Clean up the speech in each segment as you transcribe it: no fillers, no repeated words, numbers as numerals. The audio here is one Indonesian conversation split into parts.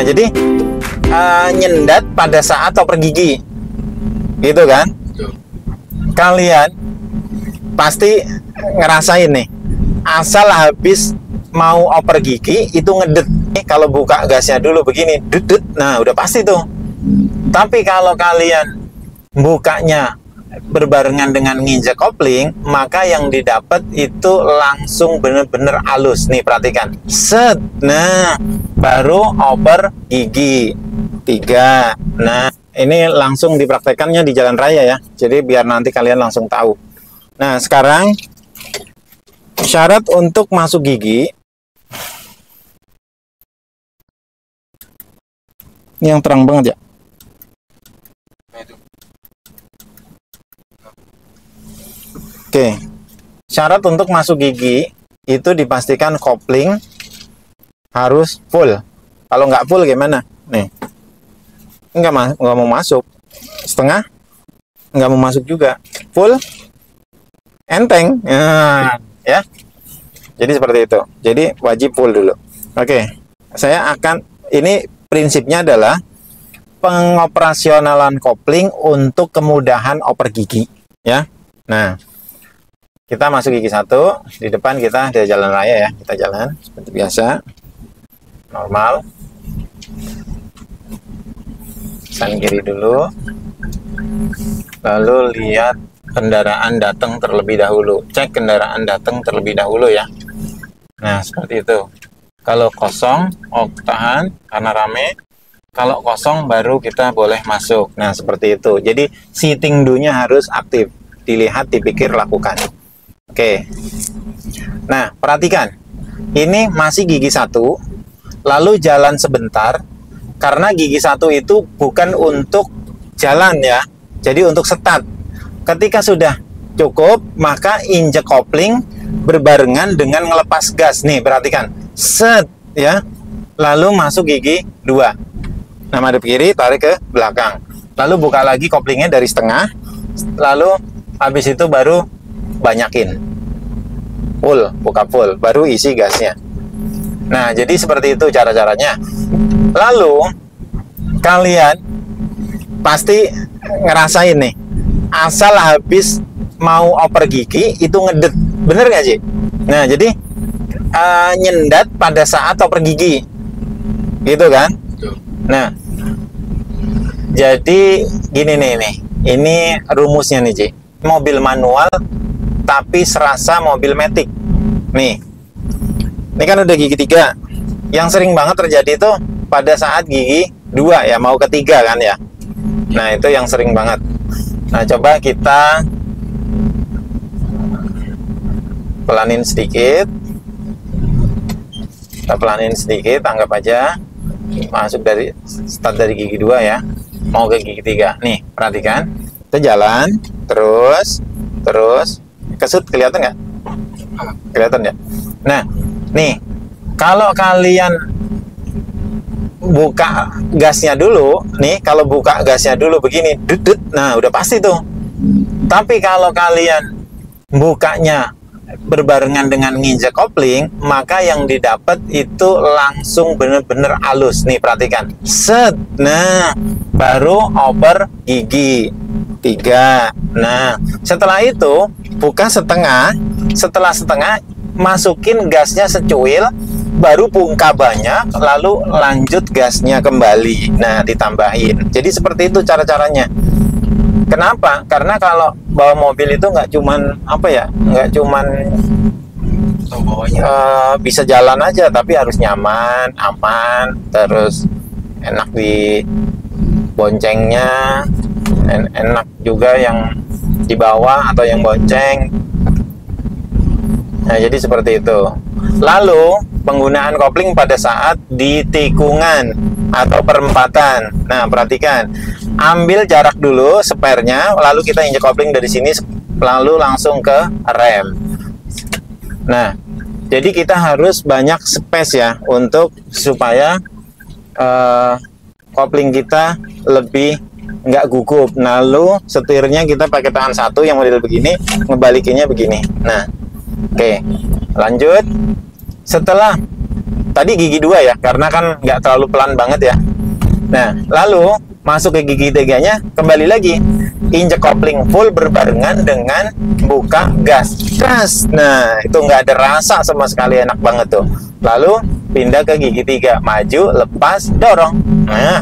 Nah, jadi nyendat pada saat oper gigi, gitu kan? Kalian pasti ngerasain nih, asal habis mau oper gigi itu ngedet. Kalau buka gasnya dulu begini, dudut, nah udah pasti tuh. Tapi kalau kalian bukanya berbarengan dengan nginjek kopling, maka yang didapat itu langsung bener-bener halus. Nih perhatikan, set, nah baru oper gigi 3. Nah ini langsung dipraktekannya di jalan raya ya, jadi biar nanti kalian langsung tahu. Nah sekarang syarat untuk masuk gigi ini yang terang banget ya. Oke, syarat untuk masuk gigi itu dipastikan kopling harus full. Kalau nggak full gimana? Nih, nggak mau masuk. Setengah, nggak mau masuk juga. Full, enteng. Nah, ya. Jadi seperti itu. Jadi wajib full dulu. Oke, ini prinsipnya adalah pengoperasionalan kopling untuk kemudahan oper gigi. Ya, nah. Kita masuk gigi 1, di depan kita di jalan raya ya, kita jalan seperti biasa, normal. San kiri dulu, lalu lihat kendaraan datang terlebih dahulu, cek kendaraan datang terlebih dahulu ya. Nah seperti itu. Kalau kosong, tahan karena rame. Kalau kosong baru kita boleh masuk. Nah seperti itu. Jadi sitting do-nya harus aktif, dilihat, dipikir, lakukan. Oke, nah perhatikan, ini masih gigi 1, lalu jalan sebentar, karena gigi 1 itu bukan untuk jalan ya, jadi untuk start. Ketika sudah cukup, maka injek kopling berbarengan dengan ngelepas gas. Nih perhatikan, set ya, lalu masuk gigi 2. Nah madep kiri, tarik ke belakang, lalu buka lagi koplingnya dari setengah, lalu habis itu baru banyakin full, buka full, baru isi gasnya. Nah jadi seperti itu cara-caranya. Lalu kalian pasti ngerasain nih, asal habis mau oper gigi itu ngedet, bener gak sih? Nah jadi nyendat pada saat oper gigi, gitu kan? Nah jadi gini nih, ini rumusnya nih Ci, mobil manual tapi serasa mobil matic. Nih, ini kan udah gigi 3. Yang sering banget terjadi itu pada saat gigi 2 ya, mau ke 3 kan ya. Nah itu yang sering banget. Nah coba kita pelanin sedikit, anggap aja masuk dari start dari gigi 2 ya, mau ke gigi 3. Nih perhatikan, kita jalan terus kesut, kelihatan nggak? Kelihatan ya. Nah nih kalau kalian buka gasnya dulu nih, kalau buka gasnya dulu begini, dudut, nah udah pasti tuh. Tapi kalau kalian bukanya berbarengan dengan nginjek kopling, maka yang didapat itu langsung bener-bener halus. Nih perhatikan, set, nah baru oper gigi 3. Nah setelah itu buka setengah, setelah setengah masukin gasnya secuil, baru buka banyak, lalu lanjut gasnya kembali. Nah ditambahin. Jadi seperti itu cara-caranya. Kenapa? Karena kalau bawa mobil itu nggak cuman nggak cuman bisa jalan aja, tapi harus nyaman, aman, terus enak di boncengnya, enak juga yang di bawah atau yang bonceng. Nah jadi seperti itu. Lalu penggunaan kopling pada saat di tikungan atau perempatan. Nah perhatikan, ambil jarak dulu spernya, lalu kita injek kopling dari sini, lalu langsung ke rem. Nah jadi kita harus banyak space ya, untuk supaya kopling kita lebih nggak gugup. Lalu setirnya kita pakai tangan satu yang model begini, ngebalikinnya begini. Nah oke, lanjut. Setelah Tadi gigi 2 ya, karena kan nggak terlalu pelan banget ya. Nah, lalu masuk ke gigi 3-nya, kembali lagi injek kopling full berbarengan dengan buka gas. Nah, itu nggak ada rasa sama sekali, enak banget tuh. Lalu pindah ke gigi 3, maju, lepas, dorong. Nah,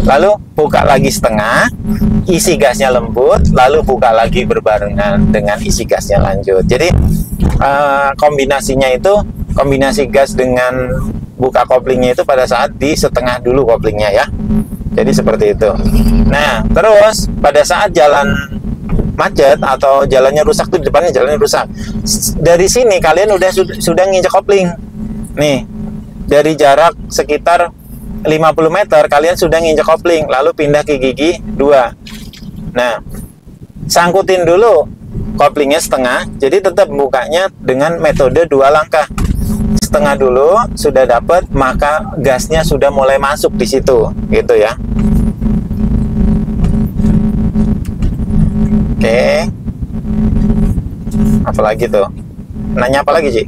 lalu buka lagi setengah, isi gasnya lembut, lalu buka lagi berbarengan dengan isi gasnya lanjut. Jadi kombinasinya itu, kombinasi gas dengan buka koplingnya itu pada saat di setengah dulu koplingnya ya. Jadi seperti itu. Nah, terus pada saat jalan macet atau jalannya rusak tuh, depannya jalannya rusak. Dari sini kalian sudah nginjek kopling. Nih, dari jarak sekitar 50 meter kalian sudah nginjek kopling, lalu pindah ke gigi 2. Nah, sangkutin dulu koplingnya setengah, jadi tetap bukanya dengan metode 2 langkah. Setengah dulu sudah dapat, maka gasnya sudah mulai masuk di situ, gitu ya. Oke. Apalagi tuh? Nanya apa lagi, Ci?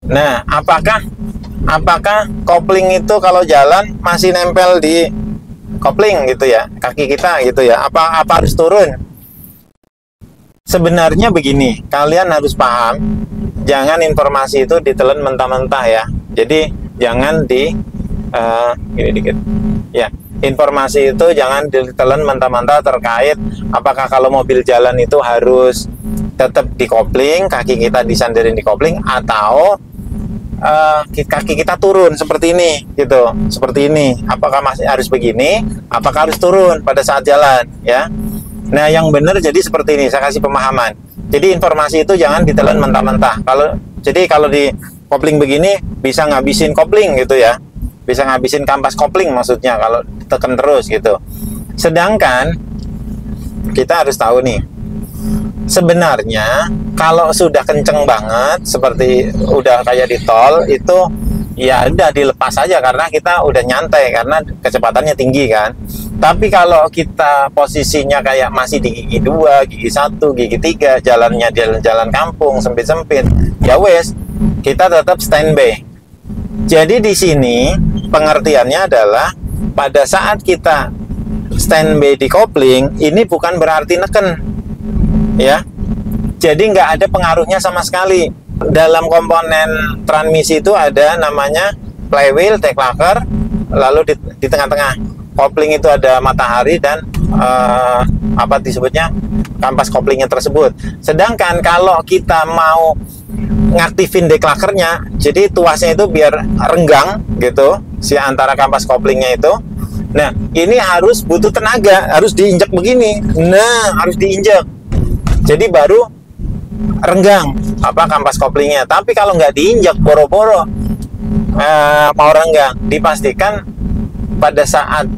Nah, apakah kopling itu kalau jalan masih nempel di kopling gitu ya, kaki kita gitu ya, apa harus turun? Sebenarnya begini, kalian harus paham, jangan informasi itu ditelan mentah-mentah ya. Jadi jangan gini dikit ya, informasi itu jangan ditelan mentah-mentah terkait apakah kalau mobil jalan itu harus tetap di kopling, kaki kita disandarin di kopling, atau kaki kita turun seperti ini gitu, seperti ini. Apakah masih harus begini, apakah harus turun pada saat jalan ya. Nah, yang benar jadi seperti ini, saya kasih pemahaman. Jadi informasi itu jangan ditelan mentah-mentah. Kalau di kopling begini bisa ngabisin kopling gitu ya, bisa ngabisin kampas kopling maksudnya kalau ditekan terus gitu. Sedangkan kita harus tahu nih, sebenarnya kalau sudah kenceng banget seperti udah kayak di tol itu ya udah dilepas aja karena kita udah nyantai karena kecepatannya tinggi kan. Tapi kalau kita posisinya kayak masih di gigi 2, gigi 1, gigi 3, jalannya jalan kampung sempit-sempit, ya wes kita tetap standby. Jadi di sini pengertiannya adalah pada saat kita standby di kopling ini bukan berarti neken ya. Jadi nggak ada pengaruhnya sama sekali. Dalam komponen transmisi itu ada namanya flywheel, teklaker, lalu di tengah-tengah kopling itu ada matahari dan apa disebutnya kampas koplingnya tersebut. Sedangkan kalau kita mau ngaktifin deklakernya, jadi tuasnya itu biar renggang gitu si antara kampas koplingnya itu. Nah, ini harus butuh tenaga, harus diinjak begini. Nah, harus diinjak. Jadi baru renggang apa kampas koplingnya. Tapi kalau nggak diinjak boro-boro mau renggang, dipastikan pada saat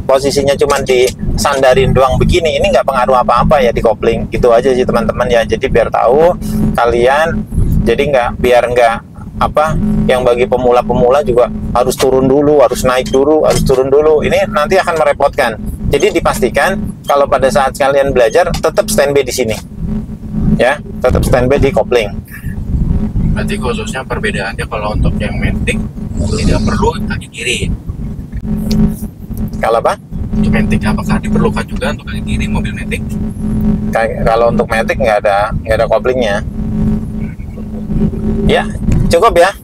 posisinya cuma disandarin doang begini, ini nggak pengaruh apa-apa ya di kopling. Gitu aja sih teman-teman ya. Jadi biar tahu kalian, jadi biar nggak apa yang bagi pemula-pemula juga harus turun dulu, harus naik dulu, harus turun dulu. Ini nanti akan merepotkan. Jadi dipastikan kalau pada saat kalian belajar tetap standby di sini. Ya, tetap standby di kopling. Berarti khususnya perbedaannya kalau untuk yang matic tidak perlu kaki kiri. Kalau apa? Untuk matic apakah diperlukan juga untuk kaki kiri mobil matic? Kalau untuk matic nggak ada koplingnya. Ya, cukup ya.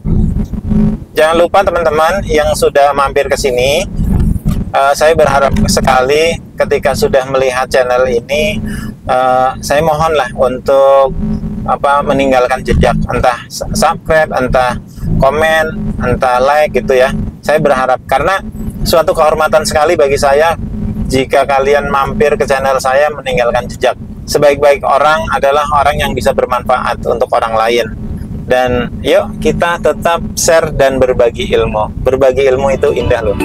Jangan lupa teman-teman yang sudah mampir ke sini, saya berharap sekali ketika sudah melihat channel ini, saya mohonlah untuk meninggalkan jejak, entah subscribe, entah komen, entah like gitu ya. Saya berharap, karena suatu kehormatan sekali bagi saya jika kalian mampir ke channel saya meninggalkan jejak. Sebaik-baik orang adalah orang yang bisa bermanfaat untuk orang lain. Dan yuk kita tetap share dan berbagi ilmu. Berbagi ilmu itu indah loh.